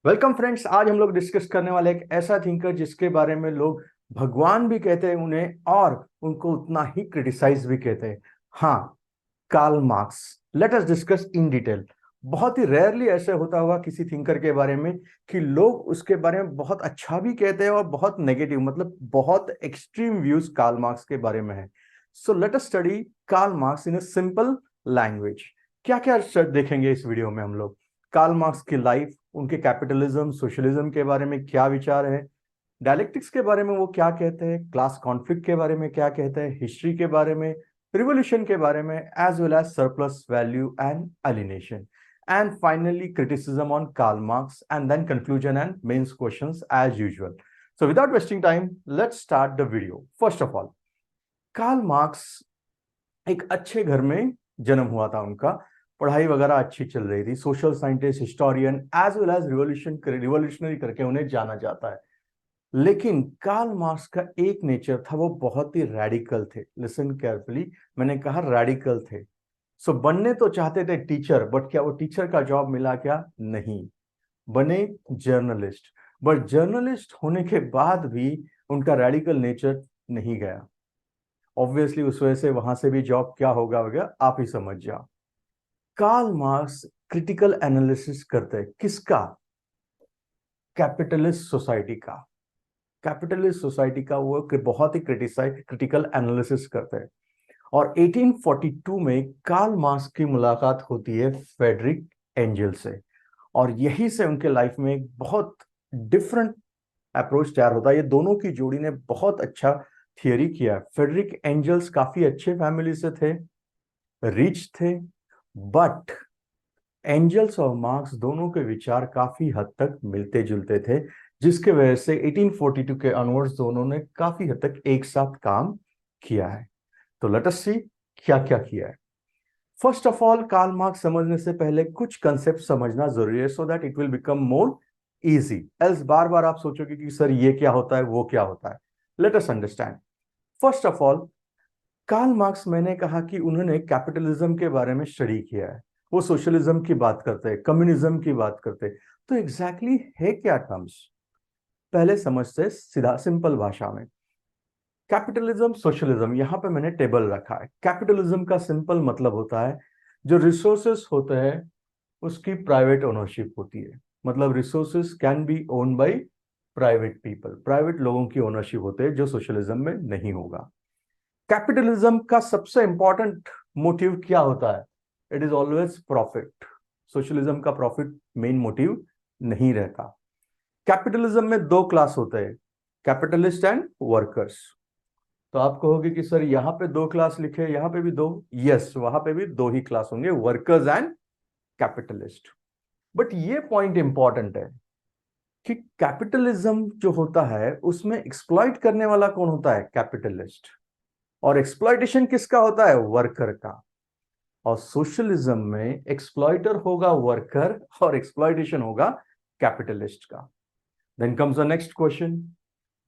Welcome friends. आज हम लोग डिस्कस करने वाले एक ऐसा थिंकर जिसके बारे में लोग भगवान भी कहते हैं उन्हें, और उनको उतना ही क्रिटिसाइज भी कहते हैं। हाँ, Karl Marx. Let us discuss in detail. बहुत ही रेयरली ऐसे होता होगा किसी थिंकर के बारे में कि लोग उसके बारे में बहुत अच्छा भी कहते हैं और बहुत नेगेटिव, मतलब बहुत एक्सट्रीम व्यूज कार्ल मार्क्स के बारे में है। So let us study Karl Marx in a simple language. क्या क्या देखेंगे इस वीडियो में हम लोग? कार्ल मार्क्स की लाइफ, उनके कैपिटलिज्म सोशलिज्म के बारे में क्या विचार है, डायलेक्टिक्स के बारे में वो क्या कहते हैं, क्लास कॉन्फ्लिक्ट के बारे में क्या कहते हैं, हिस्ट्री के बारे में, रिवोल्यूशन के बारे में, as well as surplus value and alienation, and finally criticism on Karl Marx, and then conclusion and mains questions as usual. So without wasting time, let's start the video. First of all, Karl Marx एक अच्छे घर में जन्म हुआ था उनका। पढ़ाई वगैरह अच्छी चल रही थी। Social scientist, historian, as well as revolutionary करके उन्हें जाना जाता है। लेकिन कार्ल मार्क्स का एक नेचर था, वो बहुत ही रैडिकल थे। लिसन केयरफुली, मैंने कहा रैडिकल थे। सो बनने तो चाहते थे टीचर, बट क्या वो टीचर का जॉब मिला? क्या नहीं। बने जर्नलिस्ट। बट जर्नलिस्ट होने के बाद भी उनका रैडिकल नेचर नहीं गया। ऑब्वियसली उस वजह से वहां से भी जॉब क्या होगा वगैरह आप ही समझ जाओ। कार्ल मार्क्स क्रिटिकल एनालिसिस करते हैं। किसका? कैपिटलिस्ट सोसाइटी का। कैपिटलिस्ट सोसाइटी का वो बहुत ही क्रिटिकल एनालिसिस करते हैं। और 1842 में कार्ल मार्क्स की मुलाकात होती है फ्रेडरिक एंजल से, और यही से उनके लाइफ में एक बहुत डिफरेंट अप्रोच तैयार होता है। ये दोनों की जोड़ी ने बहुत अच्छा थियरी किया। फ्रेडरिक एंजल्स काफी अच्छे फैमिली से थे, रिच थे, बट एंजल्स और मार्क्स दोनों के विचार काफी हद तक मिलते जुलते थे, जिसके वजह से 1842 के ऑनवर्ड्स दोनों ने काफी हद तक एक साथ काम किया है। तो लेट अस सी क्या क्या किया है। First of all, Karl Marx समझने से पहले कुछ कंसेप्ट समझना जरूरी है, so that it will become more easy. Else बार बार आप सोचोगे कि सर ये क्या होता है, वो क्या होता है। Let us understand. First of all, Karl Marx, मैंने कहा कि उन्होंने कैपिटलिज्म के बारे में स्टडी किया है। वो सोशलिज्म की बात करते हैं, कम्युनिज्म की बात करते हैं। तो एग्जैक्टली है क्या टर्म्स? पहले समझते सीधा सिंपल भाषा में। कैपिटलिज्म, सोशलिज्म, यहां पे मैंने टेबल रखा है। कैपिटलिज्म का सिंपल मतलब होता है जो रिसोर्सेस होते हैं उसकी प्राइवेट ओनरशिप होती है। मतलब resources can be own by private people, private लोगों की ओनरशिप होते हैं, जो सोशलिज्म में नहीं होगा। कैपिटलिज्म का सबसे इंपॉर्टेंट मोटिव क्या होता है? It is always profit. Socialism का प्रॉफिट मेन मोटिव नहीं रहता। कैपिटलिज्म में दो क्लास होते हैं, कैपिटलिस्ट एंड वर्कर्स। तो आप कहोगे कि सर यहां पे दो क्लास लिखे, यहां पे भी दो। यस, वहां पे भी दो ही क्लास होंगे, वर्कर्स एंड कैपिटलिस्ट। बट ये पॉइंट इंपॉर्टेंट है कि कैपिटलिज्म जो होता है उसमें एक्सप्लॉइट करने वाला कौन होता है? कैपिटलिस्ट। और एक्सप्लॉइटेशन किसका होता है? वर्कर का। और सोशलिज्म में एक्सप्लॉइटर होगा वर्कर और एक्सप्लॉइटेशन होगा कैपिटलिस्ट का। Then comes the next question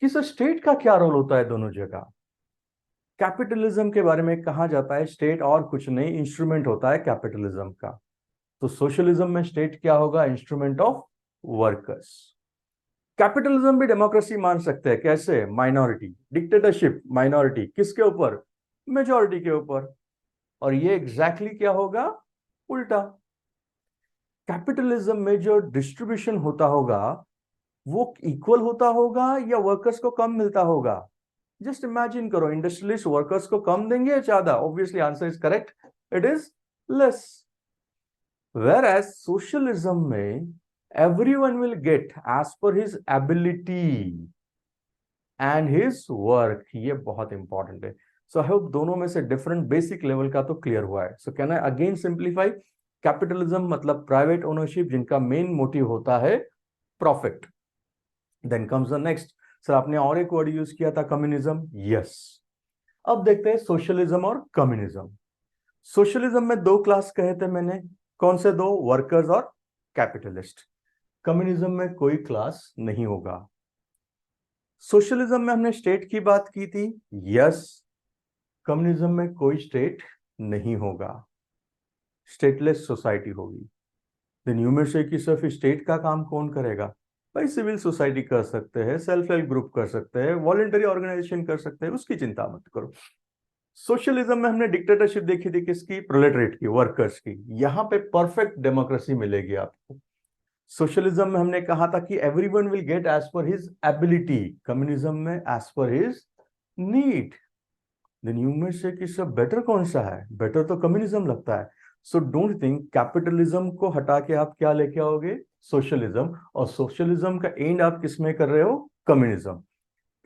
कि सर स्टेट का क्या रोल होता है दोनों जगह? कैपिटलिज्म के बारे में कहा जाता है स्टेट और कुछ नहीं, इंस्ट्रूमेंट होता है कैपिटलिज्म का। तो सोशलिज्म में स्टेट क्या होगा? Instrument of workers. कैपिटलिज्म भी डेमोक्रेसी मान सकते हैं। कैसे? माइनॉरिटी डिक्टेटरशिप, माइनॉरिटी किसके ऊपर? मेजॉरिटी के ऊपर। और ये एग्जैक्टली क्या होगा? उल्टा। कैपिटलिज्म में जो डिस्ट्रीब्यूशन होता होगा वो इक्वल होता होगा या वर्कर्स को कम मिलता होगा? जस्ट इमेजिन करो, इंडस्ट्रियलिस्ट वर्कर्स को कम देंगे या ज्यादा? Obviously answer is correct, it is less. Whereas socialism में everyone will get as per his ability and his work. ये बहुत इंपॉर्टेंट है। सो आई होप दोनों में से डिफरेंट बेसिक लेवल का तो क्लियर हुआ है। So can I again simplify? Capitalism मतलब प्राइवेट ओनरशिप जिनका मेन मोटिव होता है profit. Then comes the next. Sir आपने और एक वर्ड यूज किया था, कम्युनिज्म। यस। अब देखते हैं सोशलिज्म और कम्युनिज्म। सोशलिज्म में दो क्लास कहे थे मैंने, कौन से दो? वर्कर्स और कैपिटलिस्ट। कम्युनिज्म में कोई क्लास नहीं होगा। सोशलिज्म में हमने स्टेट की बात की थी। यस। कम्युनिज्म में कोई स्टेट नहीं होगा, स्टेटलेस सोसाइटी होगी। इनमें से कि सिर्फ स्टेट का काम कौन करेगा? भाई सिविल सोसाइटी कर सकते हैं, सेल्फ हेल्प ग्रुप कर सकते हैं, वॉलंटरी ऑर्गेनाइजेशन कर सकते हैं, उसकी चिंता मत करो। सोशलिज्म में हमने डिक्टेटरशिप देखी थी, किसकी? प्रोलेटरेट की, वर्कर्स की। यहाँ पे परफेक्ट डेमोक्रेसी मिलेगी आपको। सोशलिज्म में हमने कहा था कि everyone will get as per his ability, communism में as per his need. Then you में से कि सब बेटर कौन सा है? बेटर तो कम्युनिज्म लगता है। सो डोंट थिंक कैपिटलिज्म को हटा के आप क्या लेके आओगे? सोशलिज्म। और सोशलिज्म का एंड आप किस में कर रहे हो? कम्युनिज्म।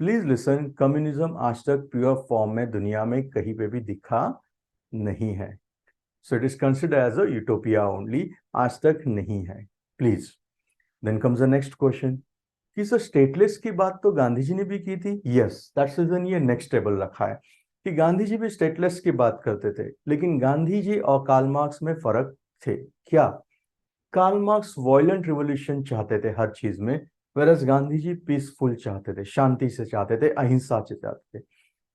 प्लीज लिसन, कम्युनिज्म आज तक प्योर फॉर्म में दुनिया में कहीं पे भी दिखा नहीं है। So it is considered as a utopia only, आज तक नहीं है। Please. Then comes the next question कि सर स्टेटलेस की बात तो गांधी जी ने भी की थी। यस, दैट्स रीजन ये नेक्स्ट टेबल रखा है कि गांधी जी भी स्टेटलेस की बात करते थे, लेकिन गांधी जी और कार्ल मार्क्स में फर्क थे। क्या? कार्ल मार्क्स वॉयलेंट रिवॉल्यूशन चाहते थे हर चीज में, वेरस गांधी जी पीसफुल चाहते थे, शांति से चाहते थे, अहिंसा से चाहते थे।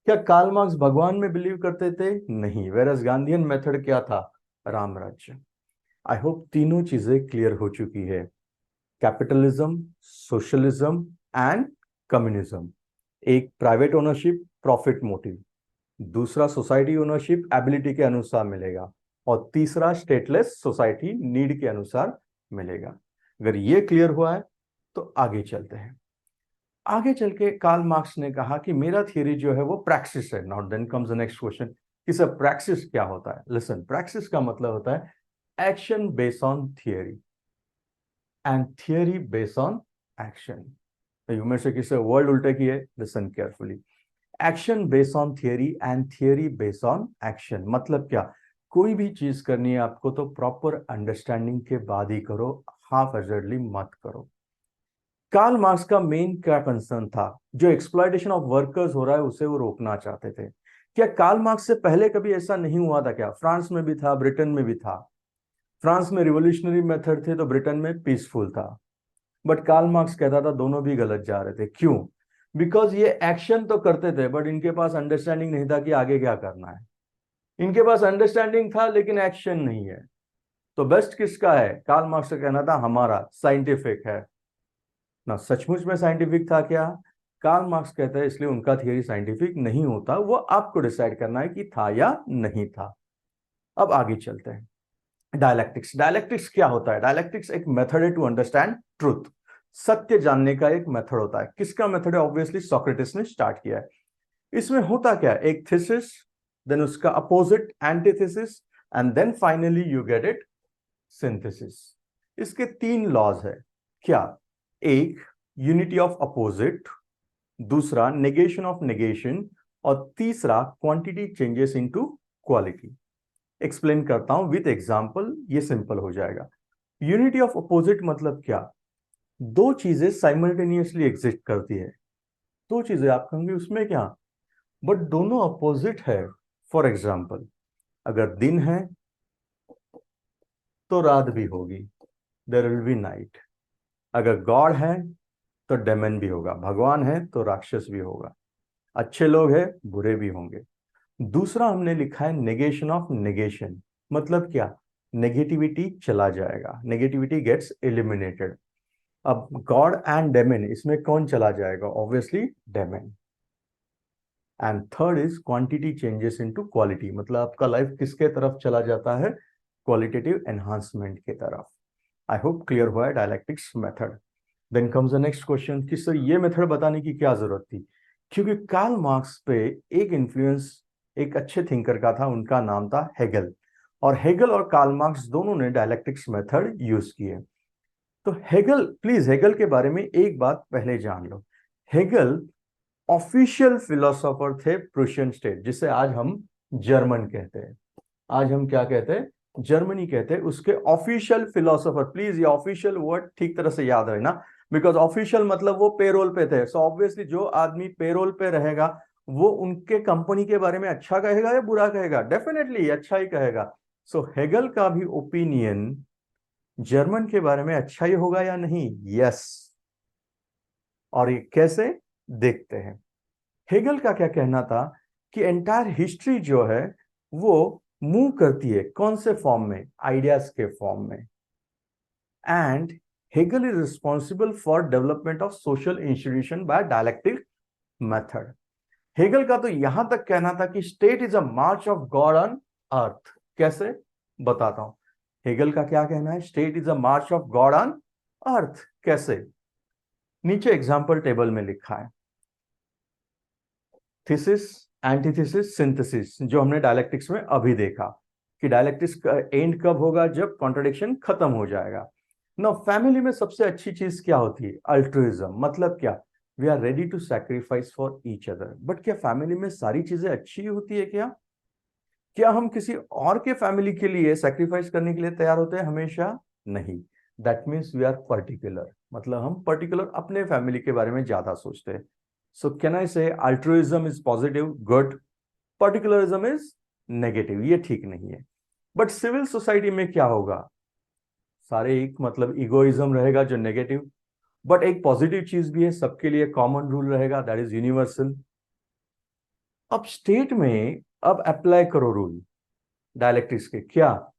क्या कार्ल मार्क्स भगवान में बिलीव करते थे? नहीं। वेरस गांधीयन मेथड क्या था? राम राज्य। आई होप तीनों चीजें क्लियर हो चुकी है। Capitalism, socialism and communism. एक प्राइवेट ओनरशिप, प्रॉफिट मोटिव। दूसरा सोसाइटी ओनरशिप, एबिलिटी के अनुसार मिलेगा। और तीसरा स्टेटलेस सोसाइटी, नीड के अनुसार मिलेगा। अगर ये क्लियर हुआ है तो आगे चलते हैं। आगे चल के कार्ल मार्क्स ने कहा कि मेरा थियरी जो है वो प्रैक्टिस है। Now then comes the next question कि सर प्रैक्टिस क्या होता है? लिसन, प्रैक्टिस का मतलब होता है action based on theory and theory based on action. यू में से किसी वर्ड उल्टे किए, listen carefully. Action based on theory and theory based on action मतलब क्या? कोई भी चीज करनी है आपको तो प्रॉपर अंडरस्टैंडिंग के बाद ही करो, हाफ हर्जर्डली मत करो। कार्ल मार्क्स का मेन क्या कंसर्न था? जो एक्सप्लॉयटेशन ऑफ वर्कर्स हो रहा है उसे वो रोकना चाहते थे। क्या कार्ल मार्क्स से पहले कभी ऐसा नहीं हुआ था क्या? फ्रांस में भी था, ब्रिटेन में भी था। फ्रांस में रिवोल्यूशनरी मेथड थे तो ब्रिटेन में पीसफुल था। बट कार्ल मार्क्स कहता था दोनों भी गलत जा रहे थे। क्यों? बिकॉज ये एक्शन तो करते थे बट इनके पास अंडरस्टैंडिंग नहीं था कि आगे क्या करना है। इनके पास अंडरस्टैंडिंग था लेकिन एक्शन नहीं है। तो बेस्ट किसका है? कार्ल मार्क्स का कहना था हमारा, साइंटिफिक है ना। सचमुच में साइंटिफिक था क्या? कार्ल मार्क्स कहते हैं इसलिए उनका थियरी साइंटिफिक नहीं होता, वो आपको डिसाइड करना है कि था या नहीं था। अब आगे चलते हैं। डायलैक्टिक्स। डायलैक्टिक्स क्या होता है? डायलैक्टिक्स एक मेथड है टू अंडरस्टैंड ट्रूथ। सत्य जानने का एक मेथड होता है। किसका मेथड है? ऑब्वियसली सोक्रेटिस ने स्टार्ट किया है। इसमें होता क्या है? एक थीसिस, देन उसका opposite antithesis, and then finally you get it synthesis. इसके तीन लॉज है। क्या? एक, यूनिटी ऑफ अपोजिट। दूसरा, नेगेशन ऑफ नेगेशन। और तीसरा, quantity changes into quality. Explain करता हूं विथ एग्जांपल, ये सिंपल हो जाएगा। यूनिटी ऑफ अपोजिट मतलब क्या? दो चीजें साइमल्टेनियसली एग्जिस्ट करती है। दो चीजें आप कहेंगे उसमें क्या, बट दोनों अपोजिट है। फॉर एग्जाम्पल, अगर दिन है तो रात भी होगी, देयर विल बी नाइट। अगर गॉड है तो डेमन भी होगा, भगवान है तो राक्षस भी होगा, अच्छे लोग हैं बुरे भी होंगे। दूसरा हमने लिखा है नेगेशन ऑफ नेगेशन। मतलब क्या? नेगेटिविटी चला जाएगा, नेगेटिविटी गेट्स एलिमिनेटेड। अब गॉड एंड डेमन, इसमें कौन चला जाएगा? Obviously demon. And third is quantity changes into quality. मतलब आपका लाइफ किसके तरफ चला जाता है? क्वालिटेटिव एनहांसमेंट की तरफ। आई होप क्लियर हुआ है dialectics method. Then comes the next question कि सर ये मेथड बताने की क्या जरूरत थी? क्योंकि कार्ल मार्क्स पे एक इन्फ्लुएंस एक अच्छे थिंकर का था, उनका नाम था हेगल। और हेगल और कार्ल मार्क्स दोनों ने डायलैक्टिक्स मेथड यूज किए। तो हेगल, प्लीज हेगल के बारे में एक बात पहले जान लो। हेगल ऑफिशियल फिलोसोफर थे प्रूशियन स्टेट, जिसे आज हम जर्मन कहते हैं। आज हम क्या कहते हैं? जर्मनी कहते हैं। उसके ऑफिशियल फिलोसोफर, प्लीज ये ऑफिशियल वर्ड ठीक तरह से याद रखना, बिकॉज ऑफिशियल मतलब वो पेरोल पे थे। सो ऑब्वियसली जो आदमी पेरोल पे रहेगा वो उनके कंपनी के बारे में अच्छा कहेगा या बुरा कहेगा? डेफिनेटली अच्छा ही कहेगा। सो हेगल का भी ओपिनियन जर्मन के बारे में अच्छा ही होगा या नहीं? यस। और ये कैसे? देखते हैं। हेगल का क्या कहना था कि एंटायर हिस्ट्री जो है वो मूव करती है कौन से फॉर्म में? आइडियाज के फॉर्म में। And Hegel is responsible for development of social institution by dialectic method. Hegel का तो यहां तक कहना था कि state is a march of God on earth. कैसे, बताता हूं। हेगल का क्या कहना है, state is a march of God on earth. कैसे, नीचे एग्जाम्पल टेबल में लिखा है। थीसिस, एंटीथेसिस, सिंथेसिस, जो हमने डायलेक्टिक्स में अभी देखा कि डायलेक्टिक्स का एंड कब होगा, जब कॉन्ट्रडिक्शन खत्म हो जाएगा। ना फैमिली में सबसे अच्छी चीज क्या होती है, अल्ट्रुइज्म। मतलब क्या, we are ready to sacrifice for each other. But क्या फैमिली में सारी चीजें अच्छी होती है क्या? क्या हम किसी और के फैमिली के लिए सैक्रिफाइस करने के लिए तैयार होते हैं? हमेशा नहीं। That means we are particular, मतलब हम पर्टिकुलर अपने फैमिली के बारे में ज्यादा सोचते हैं। सो can I say altruism is positive, good, particularism is negative, ये ठीक नहीं है। बट सिविल सोसाइटी में क्या होगा, सारे एक, मतलब इगोइज्म रहेगा जो नेगेटिव। बट एक पॉजिटिव चीज भी है, सबके लिए कॉमन रूल रहेगा, दैट इज यूनिवर्सल। अब स्टेट में अब अप्लाई करो रूल डायलेक्टिक्स के, क्या,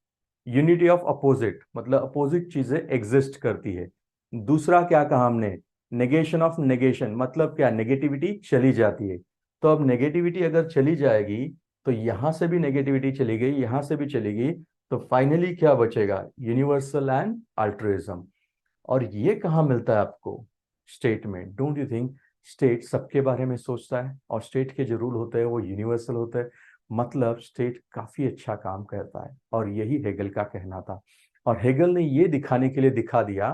यूनिटी ऑफ अपोजिट, मतलब अपोजिट चीजें एग्जिस्ट करती है। दूसरा क्या कहा हमने, नेगेशन ऑफ नेगेशन, मतलब क्या, नेगेटिविटी चली जाती है। तो अब नेगेटिविटी अगर चली जाएगी तो यहां से भी नेगेटिविटी चली गई, यहां से भी चली गई, तो फाइनली क्या बचेगा, यूनिवर्सल एंड अल्ट्रुइज्म। और ये कहाँ मिलता है आपको, स्टेट में। डोंट यू थिंक स्टेट सबके बारे में सोचता है, और स्टेट के जो रूल होते हैं वो यूनिवर्सल होते हैं। मतलब स्टेट काफी अच्छा काम करता है, और यही हेगल का कहना था। और हेगल ने ये दिखाने के लिए दिखा दिया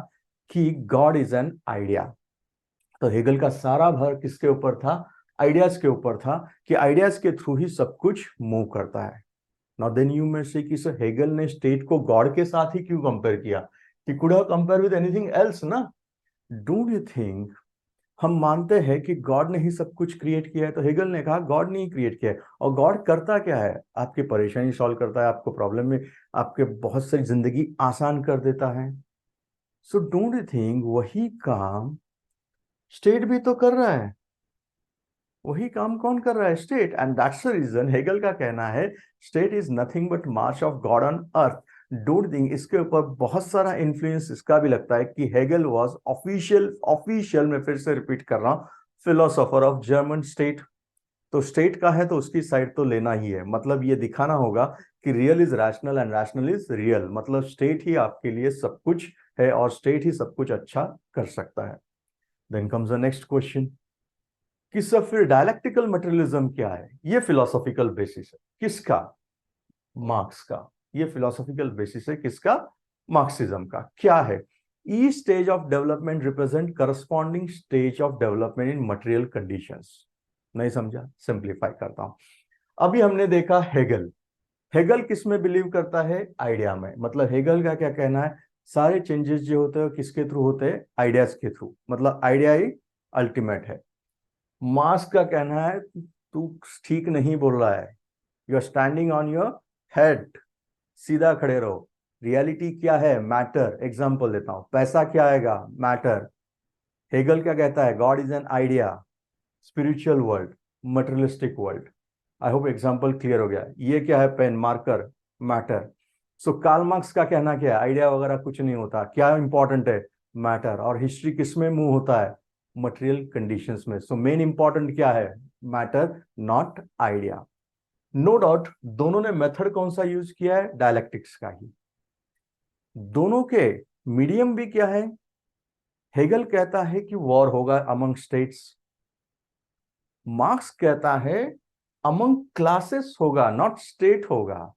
कि गॉड इज एन आइडिया। तो हेगल का सारा भर किसके ऊपर था, आइडियाज के ऊपर था, कि आइडियाज के थ्रू ही सब कुछ मूव करता है। नाउ देन यू मे से कि सर हेगल ने स्टेट को गॉड के साथ ही क्यों कंपेयर किया, he could have compare with anything else ना। डोंट यू थिंक, हम मानते हैं कि गॉड ने ही सब कुछ क्रिएट किया है, तो हेगल ने कहा गॉड ने ही क्रिएट किया है। और गॉड करता क्या है, आपकी परेशानी सॉल्व करता है, आपको प्रॉब्लम में आपके बहुत सारी जिंदगी आसान कर देता है। सो डोंट यू थिंक वही काम स्टेट भी तो कर रहा है, वही काम कौन कर रहा है, state. And that's the reason Hegel का कहना है state is nothing but march of God on earth. Don't think, इसके ऊपर बहुत सारा इन्फ्लुएंस इसका भी लगता है कि हेगल वाज ऑफिशियल, ऑफिशियल में फिर से रिपीट कर रहा हूं, फिलोसोफर ऑफ जर्मन स्टेट। तो स्टेट का है तो उसकी साइड तो लेना ही है, मतलब ये दिखाना होगा कि real is rational and rational is real, मतलब स्टेट ही आपके लिए सब कुछ है और स्टेट ही सब कुछ अच्छा कर सकता है। Then comes the next question कि सर फिर डायलेक्टिकल मटेरियलिज्म क्या है? ये फिलोसॉफिकल बेसिस है किसका, मार्क्स का। ये फिलोसॉफिकल बेसिस है किसका, मार्क्सिज्म का। क्या है, ई stage of development represent corresponding stage of development in material conditions. नहीं समझा, सिंप्लीफाई करता हूं। अभी हमने देखा हेगल, हेगल किस में बिलीव करता है, आइडिया में। मतलब हेगल का क्या कहना है, सारे चेंजेस जो होते हैं किसके थ्रू होते हैं, आइडियाज के थ्रू, मतलब आइडिया ही अल्टीमेट है। मार्क्स का कहना है तू ठीक नहीं बोल रहा है, you are standing on your head, सीधा खड़े रहो। रियलिटी क्या है, मैटर। एग्जांपल देता हूं, पैसा क्या आएगा, मैटर। हेगल क्या कहता है, God is an idea, spiritual world, materialistic world. I hope example clear हो गया। ये क्या है, पेन, मार्कर, मैटर। सो कार्ल मार्क्स का कहना क्या है, आइडिया वगैरह कुछ नहीं होता, क्या इंपॉर्टेंट है, मैटर। और हिस्ट्री किस में मूव होता है, मटेरियल कंडीशंस में। सो मेन इंपॉर्टेंट क्या है, matter, not idea. No doubt दोनों ने मेथड कौन सा यूज किया है, डायलेक्टिक्स का ही। दोनों के मीडियम भी क्या है, हेगल कहता है कि वॉर होगा अमंग स्टेट्स, मार्क्स कहता है अमंग क्लासेस होगा, नॉट स्टेट होगा।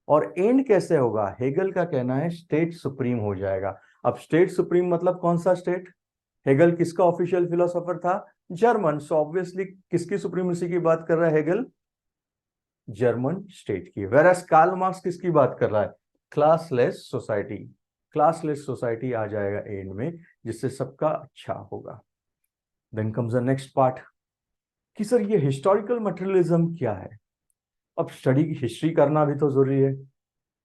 और एंड कैसे होगा, हेगल का कहना है स्टेट सुप्रीम हो जाएगा। अब स्टेट सुप्रीम मतलब कौन सा स्टेट, हेगल किसका ऑफिशियल फिलोसोफर था, जर्मन। सो ऑब्वियसली किसकी सुप्रीमेसी की बात कर रहा है हेगल, जर्मन स्टेट की। वेरएस कार्ल मार्क्स किसकी बात कर रहा है, क्लासलेस सोसाइटी। क्लासलेस सोसाइटी आ जाएगा एंड में, जिससे सबका अच्छा होगा। Then comes the next part कि सर ये हिस्टोरिकल मटेरियलिज्म क्या है। अब स्टडी की हिस्ट्री करना भी तो जरूरी है।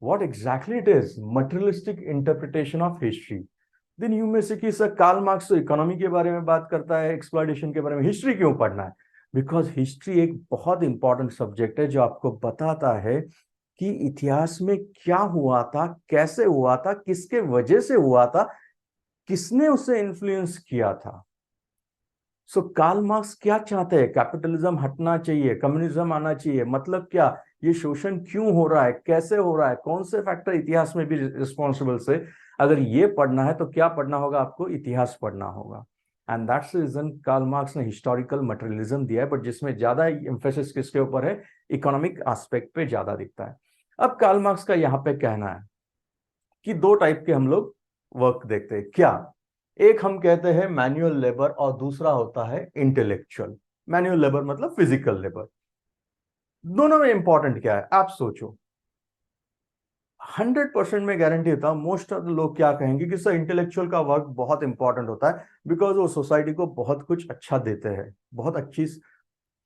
What exactly it is, materialistic interpretation of history. Then you में से कि सर कार्ल मार्क्स तो इकोनॉमी के बारे में बात करता है, एक्सप्लॉयटेशन के बारे में, हिस्ट्री क्यों पढ़ना है? बिकॉज हिस्ट्री एक बहुत इंपॉर्टेंट सब्जेक्ट है जो आपको बताता है कि इतिहास में क्या हुआ था, कैसे हुआ था, किसके वजह से हुआ था, किसने उसे इन्फ्लुएंस किया था। सो कार्ल मार्क्स क्या चाहते हैं? कैपिटलिज्म हटना चाहिए, कम्युनिज्म आना चाहिए। मतलब क्या, ये शोषण क्यों हो रहा है, कैसे हो रहा है, कौन से फैक्टर इतिहास में भी रिस्पॉन्सिबल से। अगर ये पढ़ना है तो क्या पढ़ना होगा आपको? इतिहास पढ़ना होगा। And that's the reason Karl Marx ने हिस्टोरिकल मटेरियलिज्म दिया है, बट जिसमें ज्यादा एम्फेसिस किसके ऊपर है? इकोनॉमिक एस्पेक्ट पे ज्यादा दिखता है। अब कार्ल मार्क्स का यहाँ पे कहना है कि दो टाइप के हम लोग वर्क देखते हैं। क्या? एक हम कहते हैं मैनुअल लेबर और दूसरा होता है इंटेलेक्चुअल। मैनुअल लेबर मतलब फिजिकल लेबर। दोनों में इंपॉर्टेंट क्या है आप सोचो। 100% में गारंटी देता हूं मोस्ट ऑफ द लोग क्या कहेंगे कि सर इंटेलेक्चुअल का वर्क बहुत इंपॉर्टेंट होता है, बिकॉज वो सोसाइटी को बहुत कुछ अच्छा देते हैं, बहुत अच्छी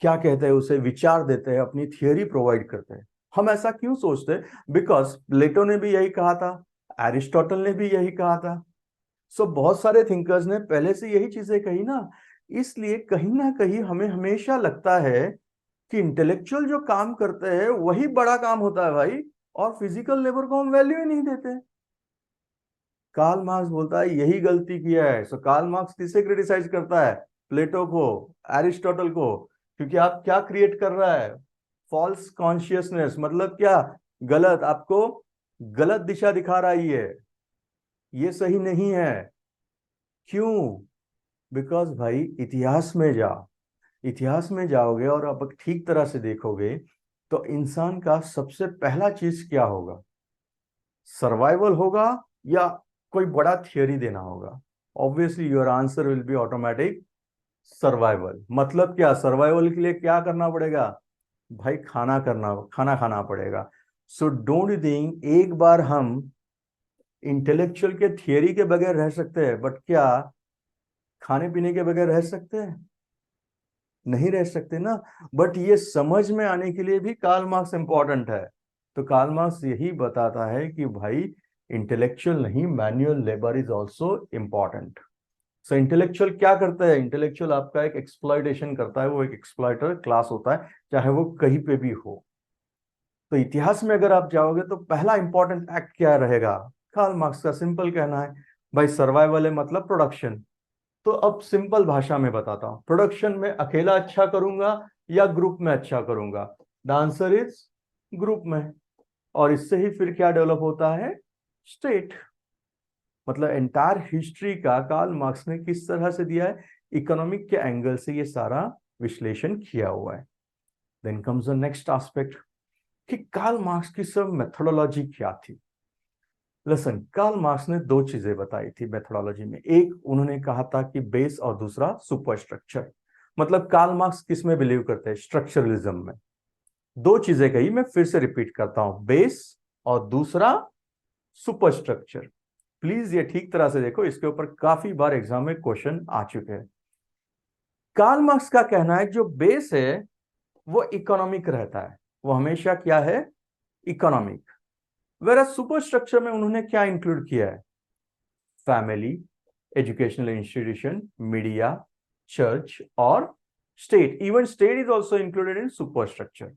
क्या कहते हैं उसे, विचार देते हैं, अपनी थियोरी प्रोवाइड करते हैं। हम ऐसा क्यों सोचते हैं? बिकॉज प्लेटो ने भी यही कहा था, एरिस्टोटल ने भी यही कहा था। सो बहुत सारे थिंकर्स ने पहले से यही चीजें कही ना। इसलिए कहीं ना कहीं हमें हमेशा लगता है कि इंटेलेक्चुअल जो काम करते हैं वही बड़ा काम होता है भाई, और फिजिकल लेबर को हम वैल्यू ही नहीं देते। कार्ल मार्क्स बोलता है यही गलती किया है। सो कार्ल मार्क्स किसे क्रिटिसाइज करता है? प्लेटो को, एरिस्टोटल को। क्योंकि आप क्या क्रिएट कर रहा है? False consciousness. मतलब क्या? गलत, आपको गलत दिशा दिखा रहा है ये सही नहीं है। क्यों? बिकॉज भाई इतिहास में जाओ, इतिहास में जाओगे और अब ठीक तरह से देखोगे तो इंसान का सबसे पहला चीज क्या होगा? सर्वाइवल होगा या कोई बड़ा थियोरी देना होगा? Obviously your answer will be automatic survival. मतलब क्या, सर्वाइवल के लिए क्या करना पड़ेगा? भाई खाना खाना पड़ेगा। सो डोंट थिंक एक बार हम इंटेलेक्चुअल के थियोरी के बगैर रह सकते हैं, बट क्या खाने पीने के बगैर रह सकते हैं? नहीं रह सकते ना। बट ये समझ में आने के लिए भी कार्ल मार्क्स इंपॉर्टेंट है। तो कार्ल मार्क्स यही बताता है कि भाई इंटेलेक्चुअल नहीं, manual labour is also important. So intellectual क्या करता है? इंटेलेक्चुअल आपका एक एक्सप्लॉयटेशन करता है, वो एक एक्सप्लॉयटर क्लास होता है, चाहे वो कहीं पे भी हो। तो इतिहास में अगर आप जाओगे तो पहला इंपॉर्टेंट एक्ट क्या रहेगा? कार्ल मार्क्स का सिंपल कहना है भाई सर्वाइवल है मतलब प्रोडक्शन। तो अब सिंपल भाषा में बताता हूं, प्रोडक्शन में अकेला अच्छा करूंगा या ग्रुप में अच्छा करूंगा? द आंसर इज ग्रुप में। और इससे ही फिर क्या डेवलप होता है? स्टेट। मतलब एंटायर हिस्ट्री का कार्ल मार्क्स ने किस तरह से दिया है? इकोनॉमिक के एंगल से ये सारा विश्लेषण किया हुआ है। Then comes the next aspect कि कार्ल मार्क्स की सब मेथोडोलॉजी क्या थी। लसन, कार्ल मार्क्स ने दो चीजें बताई थी मेथोडोलॉजी में। एक उन्होंने कहा था कि बेस और दूसरा सुपर स्ट्रक्चर। मतलब कार्ल मार्क्स किस में बिलीव करते हैं? स्ट्रक्चरलिज्म में। दो चीजें कही, मैं फिर से रिपीट करता हूं, बेस और दूसरा सुपर स्ट्रक्चर। प्लीज ये ठीक तरह से देखो, इसके ऊपर काफी बार एग्जाम में क्वेश्चन आ चुके हैं। कार्ल मार्क्स का कहना है जो बेस है वो इकोनॉमिक रहता है, वो हमेशा क्या है? इकोनॉमिक। वेरा सुपर स्ट्रक्चर में उन्होंने क्या इंक्लूड किया है? Family, educational institution, media, church और state. Even state is also included in superstructure.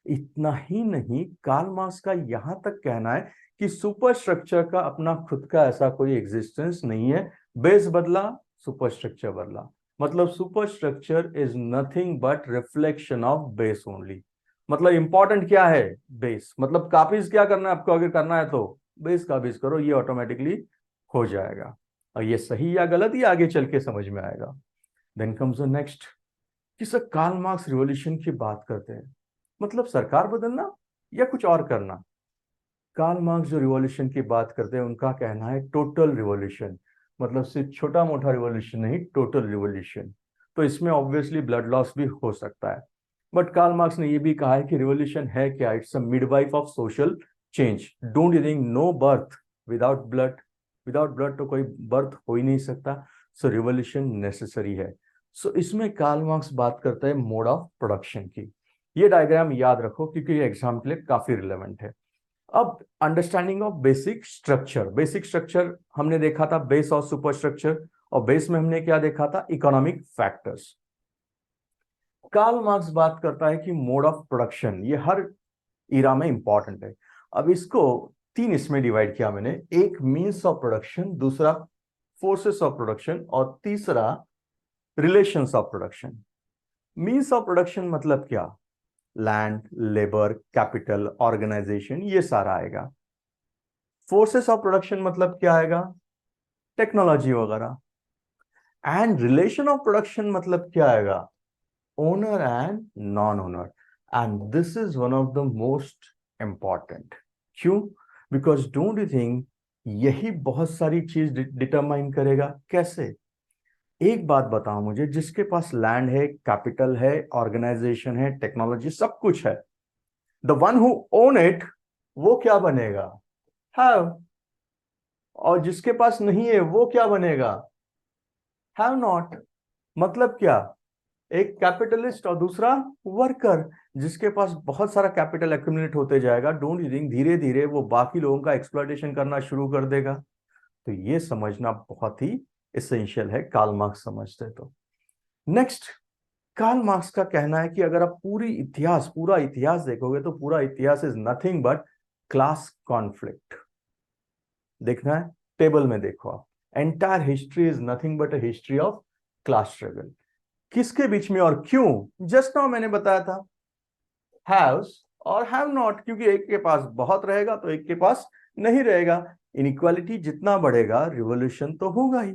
इतना ही नहीं, कार्ल मार्क्स का यहां तक कहना है कि सुपर स्ट्रक्चर का अपना खुद का ऐसा कोई एग्जिस्टेंस नहीं है। बेस बदला, सुपर स्ट्रक्चर बदला। मतलब super structure is nothing but reflection of base only. मतलब इंपॉर्टेंट क्या है? बेस। मतलब कॉपीज क्या करना है आपको? अगर करना है तो बेस कॉपीज करो, ये ऑटोमेटिकली हो जाएगा। और ये सही या गलत ये आगे चल के समझ में आएगा। देन कम्स द नेक्स्ट कि सर कार्ल मार्क्स रिवॉल्यूशन की बात करते हैं, मतलब सरकार बदलना या कुछ और करना? कार्ल मार्क्स जो रिवॉल्यूशन की बात करते हैं उनका कहना है टोटल रिवॉल्यूशन। मतलब सिर्फ छोटा मोटा रिवॉल्यूशन नहीं, टोटल रिवॉल्यूशन। तो इसमें ऑब्वियसली ब्लड लॉस भी हो सकता है। बट कार्ल मार्क्स ने यह भी कहा है कि रिवॉल्यूशन है क्या? It's a midwife of social change. Don't you think no birth without blood? Without blood तो कोई बर्थ हो ही नहीं सकता। सो रिवॉल्यूशन नेसेसरी है। सो इसमें कार्ल मार्क्स बात करता है मोड ऑफ प्रोडक्शन की। ये डायग्राम याद रखो क्योंकि ये एग्जाम के लिए काफी रिलेवेंट है। अब understanding of basic structure. Basic structure हमने देखा था बेस और सुपर स्ट्रक्चर, और बेस में हमने क्या देखा था? Economic factors. कार्ल मार्क्स बात करता है कि मोड ऑफ प्रोडक्शन, ये हर ईरा में इंपॉर्टेंट है। अब इसको तीन इसमें डिवाइड किया मैंने, एक मीन्स ऑफ प्रोडक्शन, दूसरा फोर्सेस ऑफ प्रोडक्शन और तीसरा relations of production. Means of production मतलब क्या? लैंड, लेबर, कैपिटल, ऑर्गेनाइजेशन, ये सारा आएगा। फोर्सेस ऑफ प्रोडक्शन मतलब क्या आएगा? टेक्नोलॉजी वगैरह। एंड रिलेशन ऑफ प्रोडक्शन मतलब क्या आएगा? Owner and non owner. And this is one of the most important. क्यों? बिकॉज डोंट यू थिंक यही बहुत सारी चीज डिटरमाइन करेगा। कैसे? एक बात बताओ मुझे, जिसके पास लैंड है, कैपिटल है, ऑर्गेनाइजेशन है, टेक्नोलॉजी, सब कुछ है, the one who own it, वो क्या बनेगा? हैव। और जिसके पास नहीं है वो क्या बनेगा? Have not. मतलब क्या? एक कैपिटलिस्ट और दूसरा वर्कर। जिसके पास बहुत सारा कैपिटल एक्यूमुलेट होते जाएगा, डोंट यू थिंक धीरे धीरे वो बाकी लोगों का एक्सप्लॉयटेशन करना शुरू कर देगा? तो ये समझना बहुत ही एसेंशियल है, कार्ल मार्क्स समझते तो। नेक्स्ट, कार्ल मार्क्स का कहना है कि अगर आप पूरा इतिहास देखोगे तो पूरा इतिहास is nothing but class conflict. देखना है, टेबल में देखो आप, entire history is nothing but a history of class struggle. किसके बीच में और क्यों? जस्ट नाउ मैंने बताया था, हैव्स और हैव नॉट, क्योंकि एक के पास बहुत रहेगा तो एक के पास नहीं रहेगा। इनइक्वालिटी जितना बढ़ेगा रिवोल्यूशन तो होगा ही।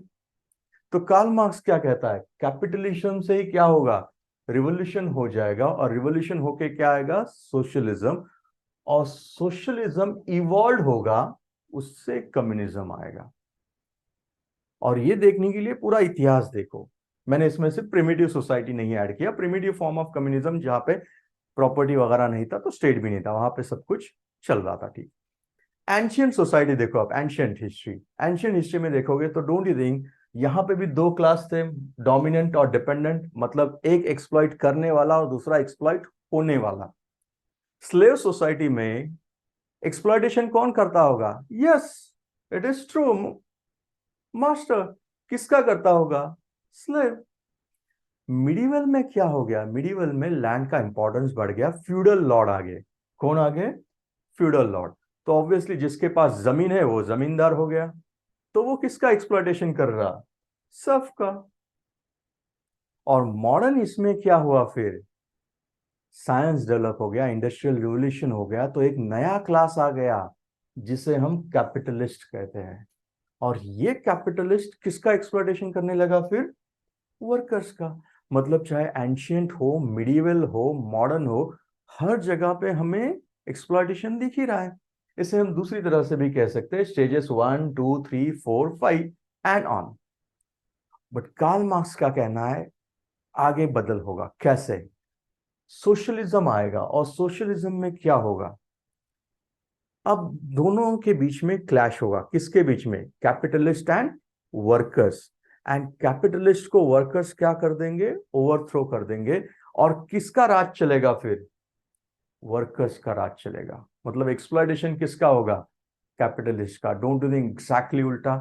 तो कार्ल मार्क्स क्या कहता है? कैपिटलिज्म से ही क्या होगा? रिवोल्यूशन हो जाएगा, और रिवोल्यूशन होके क्या आएगा? सोशलिज्म। और सोशलिज्म इवॉल्व होगा, उससे कम्युनिज्म आएगा। और ये देखने के लिए पूरा इतिहास देखो। मैंने इसमें से प्रिमिटिव सोसाइटी नहीं ऐड किया, प्रिमिटिव फॉर्म ऑफ कम्युनिज्म जहां पे प्रॉपर्टी वगैरह नहीं था तो स्टेट भी नहीं था, वहां पे सब कुछ चल रहा था, ठीक। एंशियंट सोसाइटी देखो आप, एंशियंट हिस्ट्री में देखोगे तो डोंट यू थिंक यहां पे भी दो क्लास थे, डोमिनेंट और डिपेंडेंट, मतलब एक एक्सप्लॉइट करने वाला और दूसरा एक्सप्लॉइट होने वाला। स्लेव सोसाइटी में एक्सप्लॉइटेशन कौन करता होगा? Yes, it is true, master. किसका करता होगा? स्लेव। मिडिवल में क्या हो गया? मिडिवल में लैंड का इंपॉर्टेंस बढ़ गया, फ्यूडल लॉर्ड आ गए। कौन आ गए? Feudal Lord. तो ऑब्वियसली जिसके पास जमीन है वो जमींदार हो गया, तो वो किसका एक्सप्लॉइटेशन कर रहा? सबका। और मॉडर्न इसमें क्या हुआ फिर? साइंस डेवलप हो गया, इंडस्ट्रियल रिवोल्यूशन हो गया, तो एक नया क्लास आ गया जिसे हम कैपिटलिस्ट कहते हैं। और ये कैपिटलिस्ट किसका एक्सप्लॉइटेशन करने लगा फिर? वर्कर्स का। मतलब चाहे एंशियंट हो, मिडिवल हो, मॉडर्न हो, हर जगह पे हमें एक्सप्लॉइटेशन दिख ही रहा है। इसे हम दूसरी तरह से भी कह सकते हैं, stages 1 2 3 4 5 and on. But Karl Marx का कहना है आगे बदल होगा। कैसे? सोशलिज्म आएगा, और सोशलिज्म में क्या होगा? अब दोनों के बीच में क्लैश होगा। किसके बीच में? Capitalist and workers. And capitalist को वर्कर्स क्या कर देंगे? ओवरथ्रो कर देंगे। और किसका राज चलेगा फिर? वर्कर्स का राज चलेगा। मतलब एक्सप्लॉइटेशन किसका होगा? कैपिटलिस्ट का। डोंट डू थिंक एग्जैक्टली उल्टा।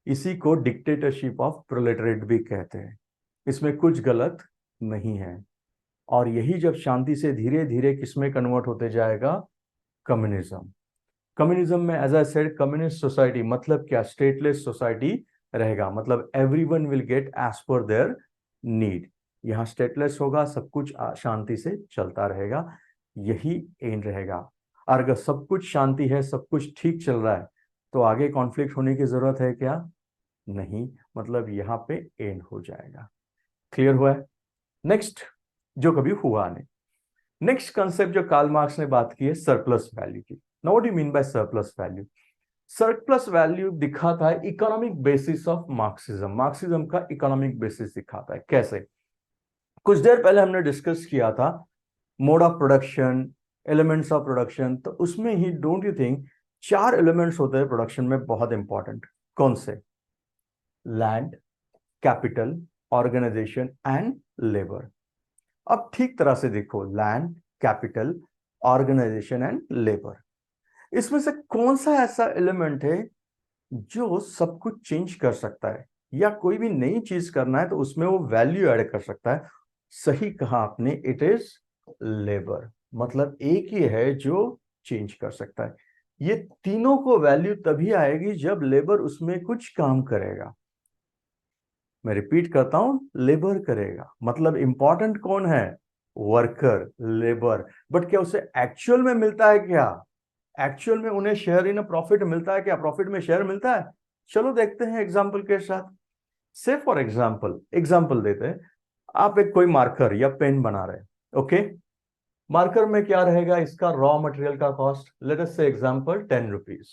इसी को डिक्टेटरशिप ऑफ प्रोलेटरेट भी कहते हैं। इसमें कुछ गलत नहीं है। और यही जब शांति से धीरे धीरे किसमें कन्वर्ट होते जाएगा? कम्युनिज्म। कम्युनिज्म में as I said, communist society मतलब क्या? स्टेटलेस सोसाइटी रहेगा, मतलब everyone will get as per their need. यहाँ स्टेटलेस होगा, सब कुछ शांति से चलता रहेगा, यही एंड रहेगा। और अगर सब कुछ शांति है, सब कुछ ठीक चल रहा है, तो आगे कॉन्फ्लिक्ट होने की जरूरत है क्या? नहीं, मतलब यहाँ पे एंड हो जाएगा। क्लियर हुआ है? नेक्स्ट, जो कभी हुआ नहीं। नेक्स्ट कंसेप्ट जो कार्ल मार्क्स ने बात की है, सरप्लस वैल्यू की। Now what do you mean by surplus value? Surplus value दिखाता है economic basis of Marxism. Marxism का इकोनॉमिक बेसिस दिखाता है। कैसे? कुछ देर पहले हमने डिस्कस किया था mode of production, elements of production. तो उसमें ही डोंट यू थिंक चार एलिमेंट्स होते हैं प्रोडक्शन में बहुत इंपॉर्टेंट। कौन से? Land, capital, organisation and labour. अब ठीक तरह से देखो, land, capital, organisation and labour, इसमें से कौन सा ऐसा एलिमेंट है जो सब कुछ चेंज कर सकता है, या कोई भी नई चीज करना है तो उसमें वो वैल्यू ऐड कर सकता है? सही कहा आपने, इट इज लेबर। मतलब एक ही है जो चेंज कर सकता है। ये तीनों को वैल्यू तभी आएगी जब लेबर उसमें कुछ काम करेगा। मैं रिपीट करता हूं, लेबर करेगा, मतलब इंपॉर्टेंट कौन है? Worker, labour. बट क्या उसे एक्चुअल में मिलता है क्या? एक्चुअल में उन्हें शेयर इन प्रॉफिट मिलता है क्या? प्रॉफिट में शेयर मिलता है? चलो देखते हैं एग्जाम्पल के साथ। से फॉर एग्जाम्पल, एग्जाम्पल देते हैं। आप एक कोई मार्कर या पेन बना रहे हैं, ओके। मार्कर में क्या रहेगा? इसका रॉ मटेरियल का कॉस्ट, लेट अस से एग्जांपल 10 रुपीज।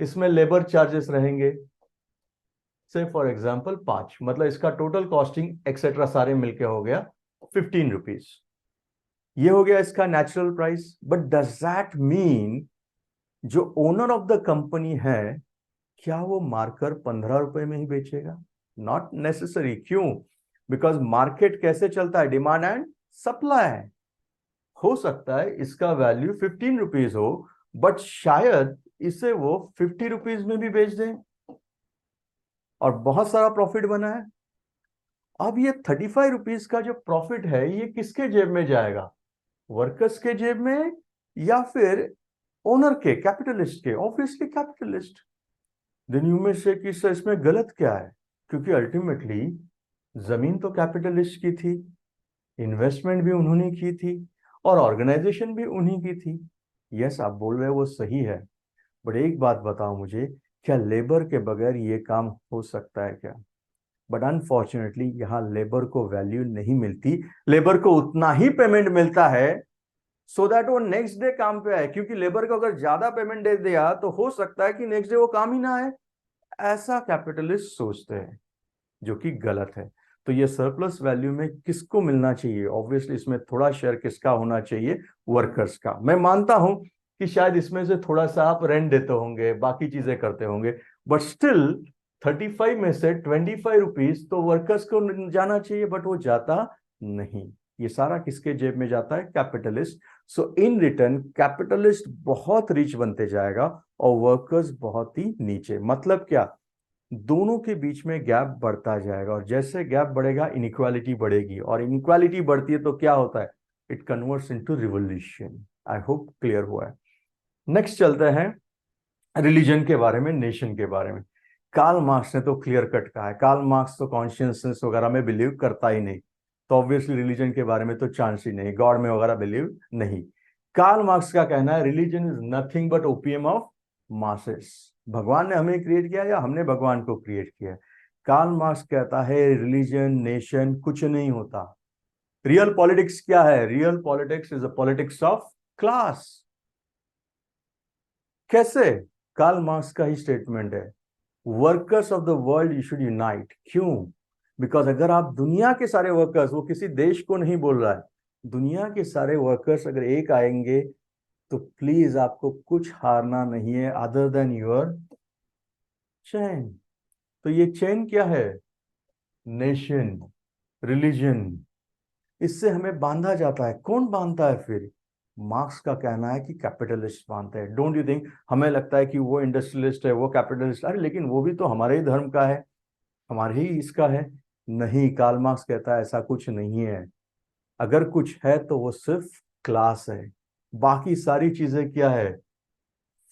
इसमें लेबर चार्जेस रहेंगे से फॉर एग्जांपल 5, मतलब इसका टोटल कॉस्टिंग एक्सेट्रा सारे मिलके हो गया 15 रुपीज। ये हो गया इसका natural price. But does that mean जो ओनर ऑफ द कंपनी है, क्या वो मार्कर 15 रुपए में ही बेचेगा? Not necessary. क्यों? बिकॉज मार्केट कैसे चलता है? Demand and supply. हो सकता है इसका वैल्यू 15 रुपीज हो, बट शायद इसे वो 50 रुपीज में भी बेच दें और बहुत सारा प्रॉफिट बना है। अब ये 35 रुपीज का जो प्रॉफिट है, ये किसके जेब में जाएगा? वर्कर्स के जेब में या फिर ओनर के, कैपिटलिस्ट के? Obviously capitalist. देन यू में से कि इसमें गलत क्या है? क्योंकि अल्टीमेटली जमीन तो कैपिटलिस्ट की थी, इन्वेस्टमेंट भी उन्होंने की थी और ऑर्गेनाइजेशन भी उन्हीं की थी। यस, आप बोल रहे हो वो सही है, बट एक बात बताओ मुझे, क्या लेबर के बगैर ये काम हो सकता है क्या? बट अनफॉर्चुनेटली यहाँ लेबर को वैल्यू नहीं मिलती। लेबर को उतना ही पेमेंट मिलता है सो दैट वो नेक्स्ट डे काम पे आए, क्योंकि लेबर को अगर ज्यादा पेमेंट दे दिया तो हो सकता है कि नेक्स्ट डे वो काम ही ना आए। ऐसा कैपिटलिस्ट सोचते हैं, जो कि गलत है। तो ये सरप्लस वैल्यू में किसको मिलना चाहिए? ऑब्वियसली इसमें थोड़ा शेयर किसका होना चाहिए? वर्कर्स का। मैं मानता हूं कि शायद इसमें से थोड़ा सा आप रेंट देते होंगे, बाकी चीजें करते होंगे, बट स्टिल 35 में से 25 रुपीज तो वर्कर्स को जाना चाहिए, बट वो जाता नहीं। ये सारा किसके जेब में जाता है? Capitalist. So in return capitalist बहुत रिच बनते जाएगा और वर्कर्स बहुत ही नीचे। मतलब क्या? दोनों के बीच में गैप बढ़ता जाएगा और जैसे गैप बढ़ेगा इनइक्वालिटी बढ़ेगी, और इनइक्वालिटी बढ़ती है तो क्या होता है? It converts into revolution. I hope clear हुआ है। नेक्स्ट चलते हैं रिलीजन के बारे में, नेशन के बारे में। कार्ल मार्क्स ने तो क्लियर कट कहा है। कार्ल मार्क्स तो कॉन्शियसनेस वगैरह में बिलीव करता ही नहीं, तो ऑब्वियसली रिलीजन के बारे में तो चांस ही नहीं, गॉड में वगैरह बिलीव नहीं। कार्ल मार्क्स का कहना है religion is nothing but opium of masses. भगवान ने हमें क्रिएट किया या हमने भगवान को क्रिएट किया? कार्ल मार्क्स कहता है रिलीजन, नेशन कुछ नहीं होता। रियल पॉलिटिक्स क्या है? Real politics is a politics of class. कैसे? कार्ल मार्क्स का ही स्टेटमेंट है, workers of the world you should unite. क्यों? बिकॉज अगर आप दुनिया के सारे वर्कर्स, वो किसी देश को नहीं बोल रहा है, दुनिया के सारे वर्कर्स अगर एक आएंगे तो प्लीज आपको कुछ हारना नहीं है अदर देन योर चैन। तो ये चैन क्या है? Nation, religion. इससे हमें बांधा जाता है। कौन बांधता है फिर? मार्क्स का कहना है कि कैपिटलिस्ट बांधते हैं। Don't you think? हमें लगता है कि वो इंडस्ट्रियलिस्ट है, वो कैपिटलिस्ट, अरे लेकिन वो भी तो हमारे ही धर्म का है, हमारे ही इसका है। नहीं, कार्ल मार्क्स कहता है ऐसा कुछ नहीं है। अगर कुछ है तो वो सिर्फ क्लास है, बाकी सारी चीजें क्या है?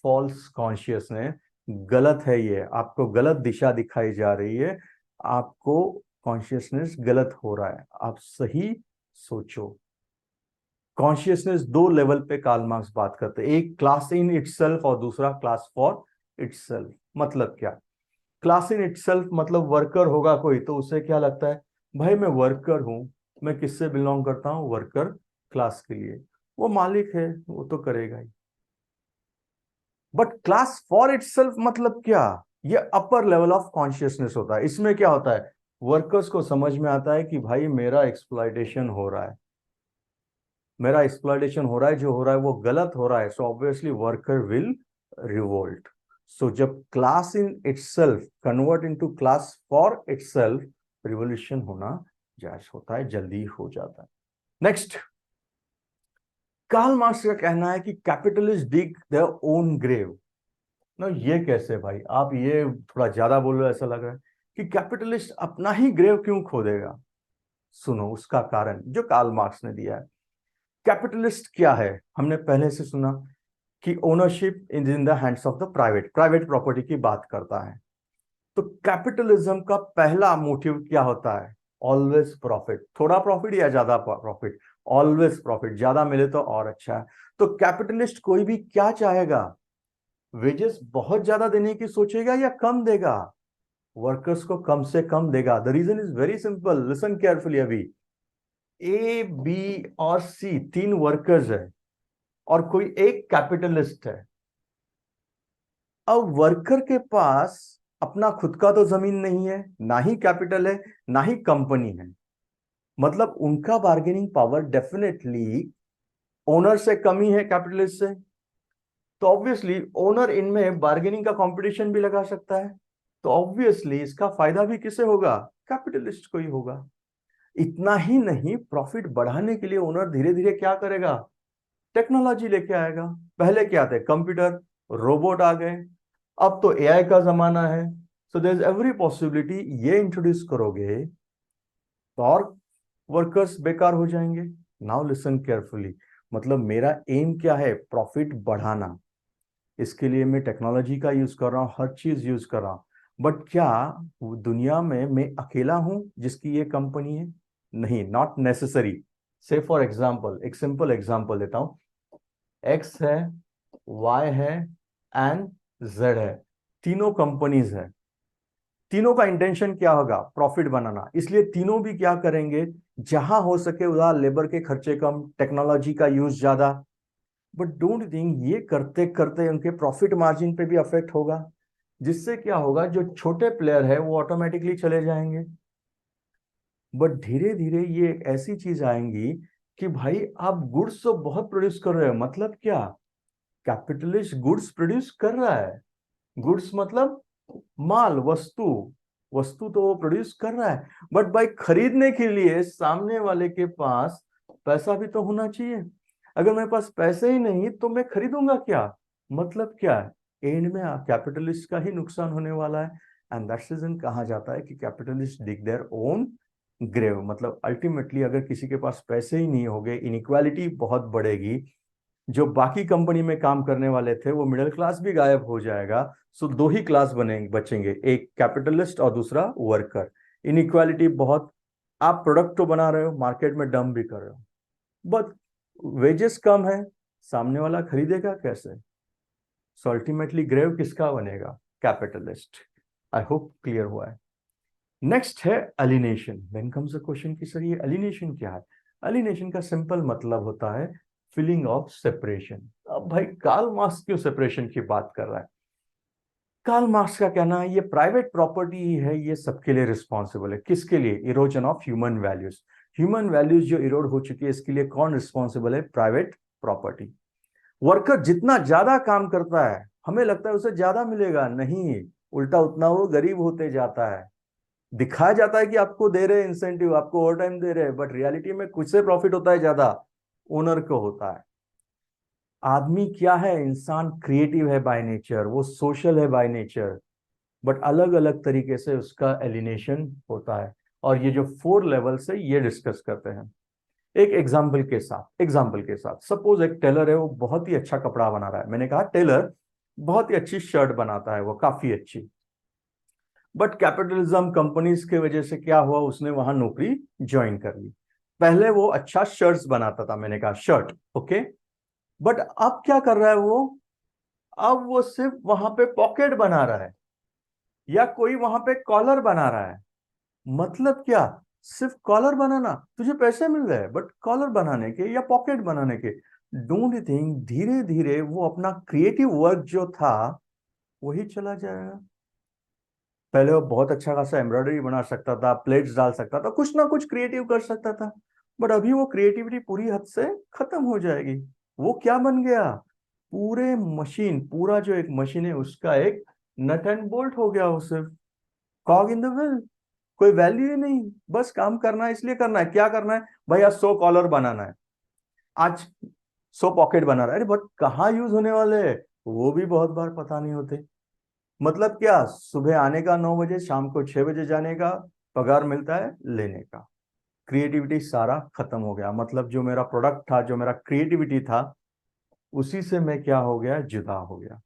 False consciousness. गलत है, ये आपको गलत दिशा दिखाई जा रही है, आपको कॉन्शियसनेस गलत हो रहा है, आप सही सोचो। कॉन्शियसनेस दो लेवल पे कार्ल मार्क्स बात करते हैं, एक क्लास इन इटसेल्फ और दूसरा क्लास फॉर इटसेल्फ। मतलब क्या? क्लास इन इटसेल्फ मतलब वर्कर होगा कोई तो उसे क्या लगता है, भाई मैं वर्कर हूं, मैं किससे बिलोंग करता हूं? वर्कर क्लास के लिए। वो मालिक है, वो तो करेगा ही। बट क्लास फॉर इटसेल्फ मतलब क्या? ये अपर लेवल ऑफ कॉन्शियसनेस होता है। इसमें क्या होता है? वर्कर्स को समझ में आता है कि भाई मेरा एक्सप्लॉइटेशन हो रहा है, मेरा एक्सप्लॉइटेशन हो रहा है, जो हो रहा है वो गलत हो रहा है, so obviously worker will revolt. So जब class in itself convert into class for itself, revolution होना जायज होता है, जल्दी हो जाता है। नेक्स्ट, कार्ल मार्क्स का कहना है कि capitalist dig their own grave. ना, ये कैसे भाई? आप ये थोड़ा ज्यादा बोल रहे हो, ऐसा लग रहा है कि कैपिटलिस्ट अपना ही ग्रेव क्यों खोदेगा। सुनो उसका कारण जो कार्ल मार्क्स ने दिया है। कैपिटलिस्ट क्या है? हमने पहले से सुना कि ownership is in the hands of the private, private property की बात करता है। तो कैपिटलिज्म का पहला मोटिव क्या होता है? ऑलवेज प्रॉफिट, थोड़ा प्रॉफिट या ज्यादा प्रॉफिट, ऑलवेज प्रॉफिट, ज्यादा मिले तो और अच्छा है। तो कैपिटलिस्ट कोई भी क्या चाहेगा? वेजेस बहुत ज्यादा देने की सोचेगा या कम देगा? वर्कर्स को कम से कम देगा। The reason is very simple, listen carefully. अभी ए, बी और सी तीन वर्कर्स है और कोई एक कैपिटलिस्ट है। अब वर्कर के पास अपना खुद का तो जमीन नहीं है, ना ही कैपिटल है, ना ही कंपनी है। मतलब उनका बार्गेनिंग पावर डेफिनेटली ओनर से कम ही है, कैपिटलिस्ट से। तो ऑब्वियसली ओनर इनमें बार्गेनिंग का कंपटीशन भी लगा सकता है। तो ऑब्वियसली इसका फायदा भी किसे होगा? कैपिटलिस्ट को ही होगा। इतना ही नहीं, प्रॉफिट बढ़ाने के लिए ओनर धीरे धीरे क्या करेगा? टेक्नोलॉजी लेके आएगा। पहले क्या थे? कंप्यूटर, रोबोट आ गए। अब तो एआई का जमाना है। So there is every possibility ये इंट्रोड्यूस करोगे तो और वर्कर्स बेकार हो जाएंगे। Now listen carefully. मतलब मेरा एम क्या है? प्रॉफिट बढ़ाना। इसके लिए मैं टेक्नोलॉजी का यूज कर रहा हूँ, हर चीज यूज कर रहा हूँ। बट क्या दुनिया में मैं अकेला हूं जिसकी ये कंपनी है? नहीं, नॉट नेसेसरी। से फॉर एग्जाम्पल, एक सिंपल एग्जाम्पल देता हूं। एक्स है, वाई है एंड जेड है। तीनों कंपनीज है। तीनों का इंटेंशन क्या होगा? प्रॉफिट बनाना। इसलिए तीनों भी क्या करेंगे? जहां हो सके उधर लेबर के खर्चे कम, टेक्नोलॉजी का यूज ज्यादा। बट डोंट थिंक ये करते करते उनके प्रॉफिट मार्जिन पे भी अफेक्ट होगा। जिससे क्या होगा? जो छोटे प्लेयर है वो ऑटोमेटिकली चले जाएंगे। बट धीरे धीरे ये एक ऐसी चीज आएंगी कि भाई आप गुड्स तो बहुत प्रोड्यूस कर रहे हो। मतलब क्या? कैपिटलिस्ट गुड्स प्रोड्यूस कर रहा है। गुड्स मतलब माल, वस्तु। वस्तु तो वो प्रोड्यूस कर रहा है, बट भाई खरीदने के लिए सामने वाले के पास पैसा भी तो होना चाहिए। अगर मेरे पास पैसे ही नहीं तो मैं खरीदूंगा क्या? मतलब क्या है? एंड में कैपिटलिस्ट का ही नुकसान होने वाला है। एंड दैट्स रीजन कहा जाता है कि capitalist dig their own grave. मतलब अल्टीमेटली अगर किसी के पास पैसे ही नहीं होंगे, इनइक्वालिटी बहुत बढ़ेगी। जो बाकी कंपनी में काम करने वाले थे वो मिडिल क्लास भी गायब हो जाएगा। सो दो ही क्लास बनेंगे, बचेंगे, एक कैपिटलिस्ट और दूसरा वर्कर। इनइक्वालिटी बहुत। आप प्रोडक्ट तो बना रहे हो, मार्केट में डंप भी कर रहे हो, बट वेजेस कम है, सामने वाला खरीदेगा कैसे? सो अल्टीमेटली ग्रेव किसका बनेगा? कैपिटलिस्ट। आई होप क्लियर हुआ है। नेक्स्ट है अलिनेशन। देन कम्स द क्वेश्चन कि सर ये अलिनेशन क्या है? अलिनेशन का सिंपल मतलब होता है फीलिंग ऑफ सेपरेशन। अब भाई कार्ल मार्क्स क्यों सेपरेशन की बात कर रहा है? कार्ल मार्क्स का कहना है ये प्राइवेट प्रॉपर्टी ही है, ये सबके लिए रिस्पॉन्सिबल है। किसके लिए? Erosion of human values. Human values जो इरोड हो चुकी है, इसके लिए कौन रिस्पॉन्सिबल है? Private property. वर्कर जितना ज्यादा काम करता है हमें लगता है उसे ज्यादा मिलेगा, नहीं, उल्टा उतना वो गरीब होते जाता है। दिखाया जाता है कि आपको दे रहे हैं इंसेंटिव, आपको ओवर टाइम दे रहे हैं, बट रियलिटी में कुछ से प्रॉफिट होता है ज्यादा? ओनर को होता है। आदमी क्या है? इंसान क्रिएटिव है बाय नेचर, वो सोशल है बाय नेचर, बट अलग अलग तरीके से उसका एलिनेशन होता है। और ये जो 4 लेवल से ये डिस्कस करते हैं एक एग्जाम्पल के साथ सपोज एक टेलर है, वो बहुत ही अच्छा कपड़ा बना रहा है। मैंने कहा टेलर बहुत ही अच्छी शर्ट बनाता है, वो काफी अच्छी। बट कैपिटलिज्म कंपनीज के वजह से क्या हुआ? उसने वहां नौकरी ज्वाइन कर ली। पहले वो अच्छा शर्ट्स बनाता था, मैंने कहा शर्ट, ओके। बट अब क्या कर रहा है वो? अब वो सिर्फ वहां पे पॉकेट बना रहा है या कोई वहां पे कॉलर बना रहा है। मतलब क्या? सिर्फ कॉलर बनाना, तुझे पैसे मिल रहे हैं, बट कॉलर बनाने के या पॉकेट बनाने के। डोंट यू थिंक धीरे धीरे वो अपना क्रिएटिव वर्क जो था वही चला जाएगा? पहले वो बहुत अच्छा खासा एम्ब्रॉयडरी बना सकता था, प्लेट्स डाल सकता था, कुछ ना कुछ क्रिएटिव कर सकता था। बट अभी वो क्रिएटिविटी पूरी हद से खत्म हो जाएगी। वो क्या बन गया? पूरे मशीन, पूरा जो एक मशीन है उसका एक नट एंड बोल्ट हो गया वो, सिर्फ कॉग इन द व्हील। कोई वैल्यू ही नहीं, बस काम करना है। इसलिए करना है, क्या करना है भाई? आज 100 कॉलर बनाना है, आज 100 पॉकेट बना रहा है। अरे बट कहाँ यूज होने वाले हैं? वो भी बहुत बार पता नहीं होते। मतलब क्या? सुबह आने का 9 बजे, शाम को 6 बजे जाने का, पगार मिलता है लेने का। क्रिएटिविटी सारा खत्म हो गया, मतलब जो मेरा प्रोडक्ट था, जो मेरा क्रिएटिविटी था, उसी से मैं क्या हो गया, जुदा हो गया।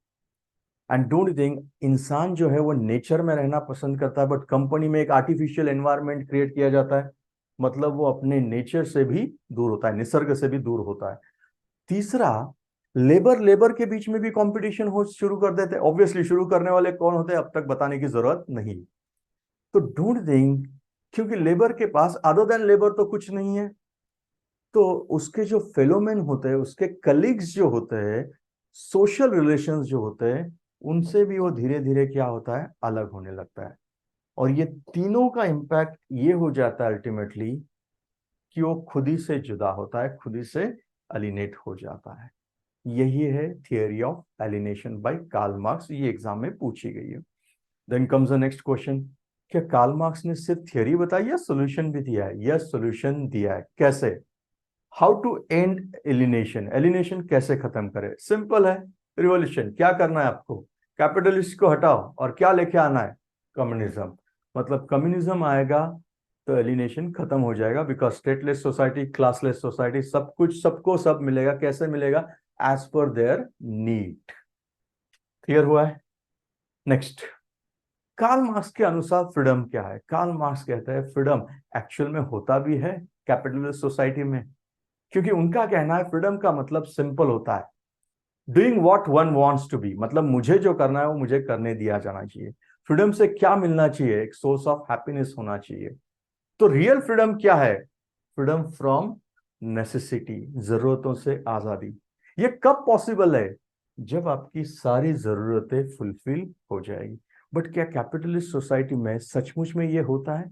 एंड डोंट थिंक इंसान जो है वो नेचर में रहना पसंद करता है, बट कंपनी में एक आर्टिफिशियल एनवायरनमेंट क्रिएट किया जाता है, मतलब वो अपने नेचर से भी दूर होता है, निसर्ग से भी दूर होता है। तीसरा, लेबर लेबर के बीच में भी कंपटीशन हो शुरू कर देते हैं। ऑब्वियसली शुरू करने वाले कौन होते हैं अब तक बताने की जरूरत नहीं। तो डोंट थिंक, क्योंकि लेबर के पास अदर देन लेबर तो कुछ नहीं है, तो उसके जो फेलोमेन होते हैं, उसके कलीग्स जो होते हैं, सोशल रिलेशंस जो होते हैं, उनसे भी वो धीरे धीरे क्या होता है, अलग होने लगता है। और ये तीनों का इम्पैक्ट ये हो जाता है अल्टीमेटली कि वो खुद ही से जुदा होता है, खुद ही से अलिनेट हो जाता है। यही है theory of alienation by Karl Marx, ये एग्जाम में पूछी गई है। Then comes the next question, क्या कार्ल मार्क्स ने सिर्फ थियरी बताई या सोल्यूशन भी दिया है? यस, सोल्यूशन दिया है। कैसे? How to end alienation, alienation कैसे खत्म करे? सिंपल है, रिवॉल्यूशन। क्या करना है आपको? कैपिटलिस्ट को हटाओ और क्या लेके आना है? कम्युनिज्म। मतलब कम्युनिज्म आएगा तो एलिनेशन खत्म हो जाएगा, because stateless society, classless society, सब कुछ सबको सब मिलेगा। कैसे मिलेगा? As per their need. Clear हुआ है? नेक्स्ट, कार्ल मार्क्स के अनुसार फ्रीडम क्या है? कार्ल मार्क्स कहते हैं फ्रीडम एक्चुअल में होता भी है कैपिटलिस्ट सोसाइटी में, क्योंकि उनका कहना है फ्रीडम का मतलब सिंपल होता है, doing what one wants to be, मतलब मुझे जो करना है वो मुझे करने दिया जाना चाहिए। फ्रीडम से क्या मिलना चाहिए? एक सोर्स ऑफ हैप्पीनेस होना चाहिए। तो रियल फ्रीडम क्या है? फ्रीडम फ्रॉम नेसेसिटी, जरूरतों से आजादी। ये कब पॉसिबल है? जब आपकी सारी जरूरतें फुलफिल हो जाएगी। बट क्या कैपिटलिस्ट सोसाइटी में सचमुच में ये होता है?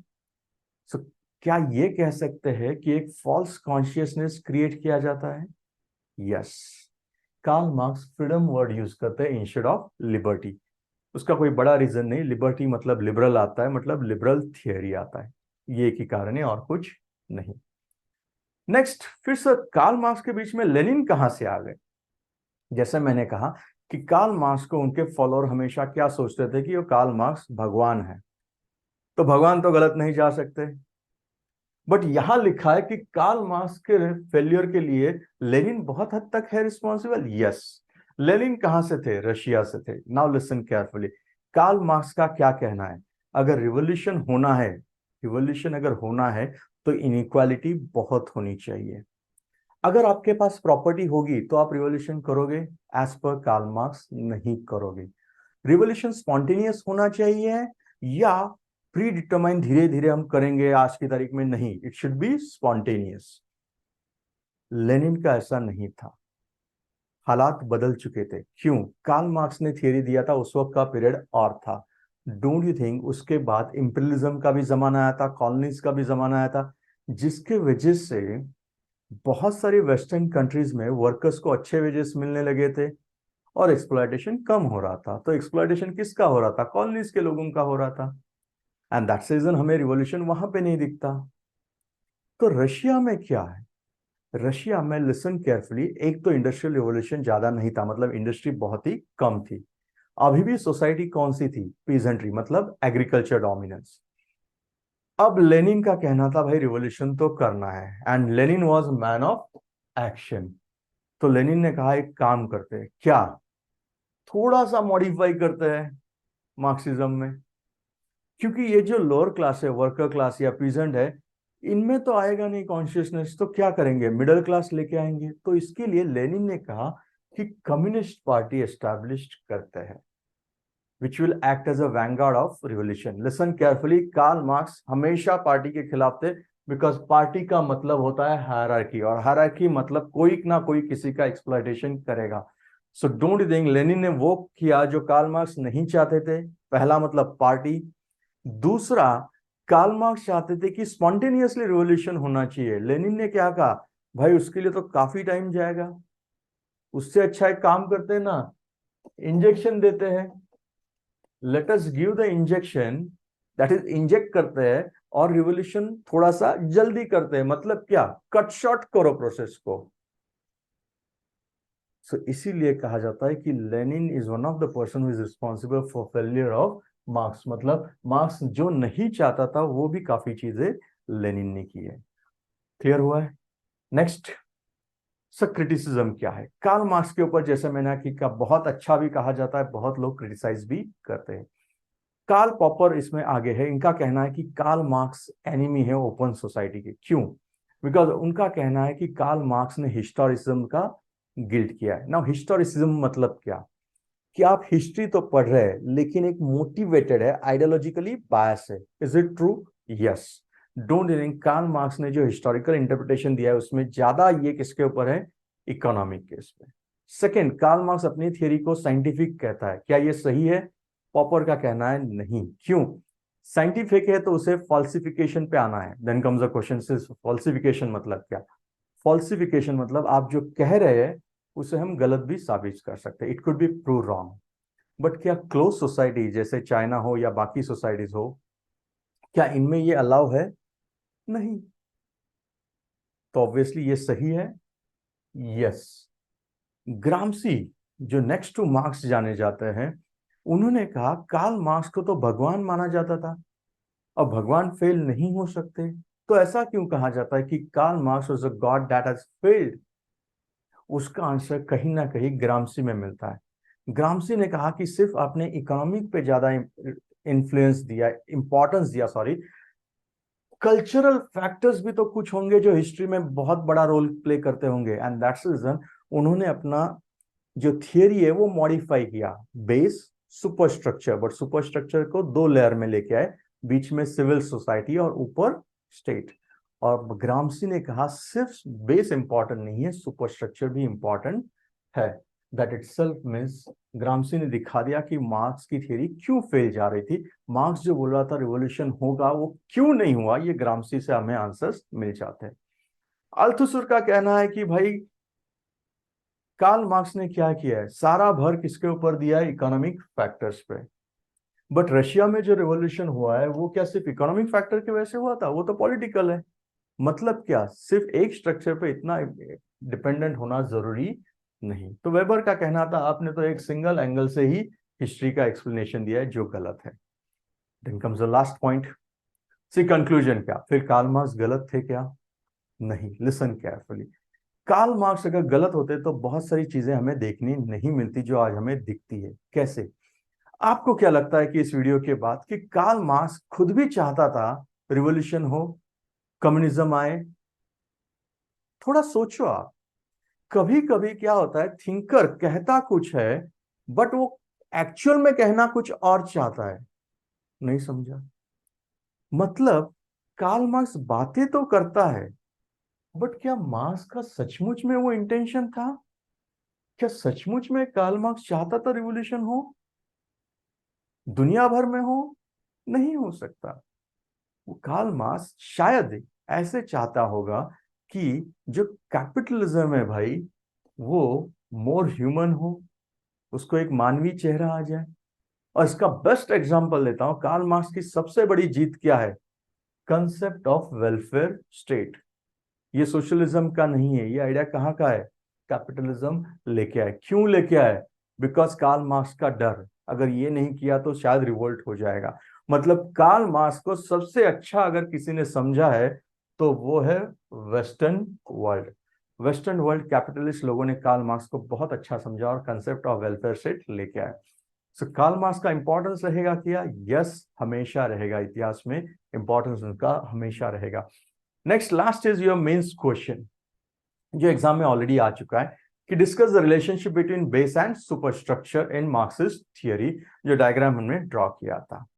सो क्या ये कह सकते हैं कि एक फॉल्स कॉन्शियसनेस क्रिएट किया जाता है? Yes, Karl Marx freedom word use करते हैं इंस्टेड ऑफ लिबर्टी। उसका कोई बड़ा रीजन नहीं, लिबर्टी मतलब लिबरल आता है, मतलब लिबरल थियरी आता है, ये एक ही कारण है और कुछ नहीं। नेक्स्ट, फिर से कार्ल मार्क्स के बीच में लेनिन कहां से आ गए? जैसे मैंने कहा कि कार्ल मार्क्स को उनके फॉलोअर हमेशा क्या सोचते थे कि वो कार्ल मार्क्स भगवान है, तो भगवान तो गलत नहीं जा सकते। बट यहां लिखा है कि कार्ल मार्क्स के फेलियर के लिए लेनिन बहुत हद तक है रिस्पॉन्सिबल। यस, लेनिन कहां से थे? रशिया से थे। Now listen carefully, Karl Marx का क्या कहना है? अगर रिवॉल्यूशन होना है, रिवॉल्यूशन अगर होना है तो इनइक्वालिटी बहुत होनी चाहिए। अगर आपके पास प्रॉपर्टी होगी तो आप रिवॉल्यूशन करोगे? एज पर कार्ल मार्क्स नहीं करोगे। रिवॉल्यूशन स्पॉन्टेनियस होना चाहिए या प्री डिटरमाइन धीरे धीरे हम करेंगे आज की तारीख में? नहीं, it should be spontaneous. Lenin का ऐसा नहीं था, हालात बदल चुके थे। क्यों? कार्ल मार्क्स ने थियरी दिया था, उस वक्त का पीरियड और था। डोंट यू थिंक उसके बाद इंपीरियलिज्म का भी जमाना आया था, कॉलोनीज का भी जमाना आया था, जिसके वजह से बहुत सारी वेस्टर्न कंट्रीज में वर्कर्स को अच्छे वेजेस मिलने लगे थे और एक्सप्लॉयटेशन कम हो रहा था। तो एक्सप्लॉयटेशन किसका हो रहा था? कॉलोनीज के लोगों का हो रहा था। एंड दैट्स रीजन हमें रिवॉल्यूशन वहां पे नहीं दिखता। तो रशिया में क्या है? रशिया में, लिसन केयरफुली, एक तो इंडस्ट्रियल रिवॉल्यूशन ज्यादा नहीं था, मतलब इंडस्ट्री बहुत ही कम थी। अभी भी सोसाइटी कौन सी थी? पीजेंट्री, मतलब एग्रीकल्चर डोमिनेंस। अब लेनिन का कहना था भाई रिवॉल्यूशन तो करना है, and Lenin was man of action. तो लेनिन ने कहा एक काम करते हैं, क्या? थोड़ा सा मॉडिफाई करते हैं मार्क्सिज्म में, क्योंकि ये जो लोअर क्लास है, वर्कर क्लास या पीजेंट है, इनमें तो आएगा नहीं कॉन्शियसनेस, तो क्या करेंगे? मिडिल क्लास लेके आएंगे। तो इसके लिए लेनिन ने कहा कि कम्युनिस्ट पार्टी एस्टैब्लिश करते हैं, which will act as a vanguard of revolution. Listen carefully, Karl Marx हमेशा पार्टी के खिलाफ थे, बिकॉज पार्टी का मतलब होता है हायरार्की, और हायरार्की मतलब कोई ना कोई किसी का एक्सप्लॉयटेशन करेगा। सो डोंट थिंक, लेनिन ने वो किया जो कार्ल मार्क्स नहीं चाहते थे। पहला मतलब पार्टी। दूसरा, कार्ल मार्क्स चाहते थे कि स्पॉन्टेनियसली रिवॉल्यूशन होना चाहिए। लेनिन ने क्या कहा? भाई उसके लिए तो काफी टाइम जाएगा, उससे अच्छा एक काम करते हैं ना, इंजेक्शन देते हैं। Let us give the injection, that is inject करते हैं और रिवॉल्यूशन थोड़ा सा जल्दी करते हैं। मतलब क्या? कट शॉर्ट करो प्रोसेस को। सो इसीलिए कहा जाता है कि Lenin is one of the person who is responsible for failure of marks. मतलब मार्क्स जो नहीं चाहता था वो भी काफी चीजें लेनिन ने की है। क्लियर हुआ है? नेक्स्ट, सब क्रिटिसिज्म क्या है कार्ल मार्क्स के ऊपर? जैसे मैंने कि का बहुत अच्छा भी कहा जाता है, बहुत लोग क्रिटिसाइज भी करते हैं। कार्ल पॉपर इसमें आगे है, इनका कहना है कि कार्ल मार्क्स एनिमी है ओपन सोसाइटी के। क्यों? बिकॉज उनका कहना है कि कार्ल मार्क्स ने हिस्टोरिज्म का गिल्ट किया है। नाउ हिस्टोरिसिज्म मतलब क्या? कि आप हिस्ट्री तो पढ़ रहे हैं लेकिन एक मोटिवेटेड है, आइडियोलॉजिकली बायस है। Is it true? Yes. Don't think Karl Marx ने जो हिस्टोरिकल इंटरप्रिटेशन दिया है उसमें ज्यादा ये किसके ऊपर है? इकोनॉमिक केस पे। सेकंड, कार्ल मार्क्स अपनी थियरी को साइंटिफिक कहता है। क्या ये सही है? पॉपर का कहना है नहीं। क्यों? साइंटिफिक है तो उसे फॉल्सिफिकेशन पे आना है। Then comes the question, falsification मतलब क्या? फॉल्सिफिकेशन मतलब आप जो कह रहे हैं उसे हम गलत भी साबित कर सकते हैं। It could be prove wrong. But क्या क्लोज सोसाइटी जैसे चाइना हो या बाकी सोसाइटीज हो, क्या इनमें ये अलाउ है? नहीं। तो ऑब्वियसली ये सही है। यस। ग्रामसी, जो नेक्स्ट टू मार्क्स जाने जाते हैं, उन्होंने कहा कार्ल मार्क्स को तो भगवान माना जाता था, अब भगवान फेल नहीं हो सकते। तो ऐसा क्यों कहा जाता है कि Karl Marx was a god that has failed? उसका आंसर कहीं ना कहीं ग्रामसी में मिलता है। ग्रामसी ने कहा कि सिर्फ आपने इकोनॉमिक पे ज्यादा इन्फ्लुएंस दिया, इंपॉर्टेंस दिया, सॉरी, कल्चरल फैक्टर्स भी तो कुछ होंगे जो हिस्ट्री में बहुत बड़ा रोल प्ले करते होंगे। एंड दैट्स रीजन उन्होंने अपना जो थियरी है वो मॉडिफाई किया। Base, super structure, but super structure को दो लेयर में लेके आए, बीच में सिविल सोसाइटी और ऊपर स्टेट। और ग्रामसी ने कहा सिर्फ बेस इंपॉर्टेंट नहीं है, सुपर स्ट्रक्चर भी इंपॉर्टेंट है। दैट इटसेल्फ मींस ग्रामसी ने दिखा दिया कि मार्क्स की थियरी क्यों फेल जा रही थी। मार्क्स जो बोल रहा था रिवॉल्यूशन होगा, वो क्यों नहीं हुआ, ये ग्रामसी से हमें आंसर्स मिल जाते हैं। अल्थुसर का कहना है कि भाई कार्ल मार्क्स ने क्या किया है, सारा भर किसके ऊपर दिया है? इकोनॉमिक फैक्टर्स पे। बट रशिया में जो रिवॉल्यूशन हुआ है वो क्या सिर्फ इकोनॉमिक फैक्टर की वजह से हुआ था? वो तो पॉलिटिकल है। मतलब क्या सिर्फ एक स्ट्रक्चर पे इतना डिपेंडेंट होना जरूरी नहीं। तो वेबर का कहना था आपने तो एक सिंगल एंगल से ही हिस्ट्री का एक्सप्लेनेशन दिया है जो गलत है। Then comes the last point. C conclusion क्या? फिर कार्ल मार्क्स गलत थे क्या? नहीं। Listen carefully. कार्ल मार्क्स अगर गलत होते तो बहुत सारी चीजें हमें देखने नहीं मिलती जो आज हमें दिखती है। कैसे? आपको क्या लगता है कि इस वीडियो के बाद कि कार्ल मार्क्स खुद भी चाहता था रिवॉल्यूशन हो, कम्युनिज्म आए? थोड़ा सोचो आप। कभी कभी क्या होता है, थिंकर कहता कुछ है बट वो एक्चुअल में कहना कुछ और चाहता है। नहीं समझा? मतलब कार्ल मार्क्स बातें तो करता है बट क्या मार्क्स का सचमुच में वो इंटेंशन था? क्या सचमुच में कार्ल मार्क्स चाहता था रिवॉल्यूशन हो, दुनिया भर में हो? नहीं हो सकता। वो कार्ल मार्क्स शायद ऐसे चाहता होगा कि जो कैपिटलिज्म है भाई वो मोर ह्यूमन हो, उसको एक मानवीय चेहरा आ जाए। और इसका बेस्ट एग्जांपल लेता हूं, कार्ल मार्क्स की सबसे बड़ी जीत क्या है? Concept of welfare state. ये सोशलिज्म का नहीं है, ये आइडिया कहाँ का है? कैपिटलिज्म लेके आए। क्यों लेके आए? बिकॉज कार्ल मार्क्स का डर, अगर ये नहीं किया तो शायद रिवोल्ट हो जाएगा। मतलब कार्ल मार्क्स को सबसे अच्छा अगर किसी ने समझा है तो वो है western world. Western world capitalist लोगों ने कार्ल मार्क्स को बहुत अच्छा समझा और कंसेप्ट ऑफ वेलफेयर स्टेट लेके आए। सो कार्ल मार्क्स का इंपॉर्टेंस रहेगा क्या? यस, हमेशा रहेगा। इतिहास में इंपॉर्टेंस उनका हमेशा रहेगा। Next last is your mains question, जो एग्जाम में ऑलरेडी आ चुका है, कि discuss the relationship between base and superstructure in Marxist theory, जो डायग्राम हमने ड्रॉ किया था।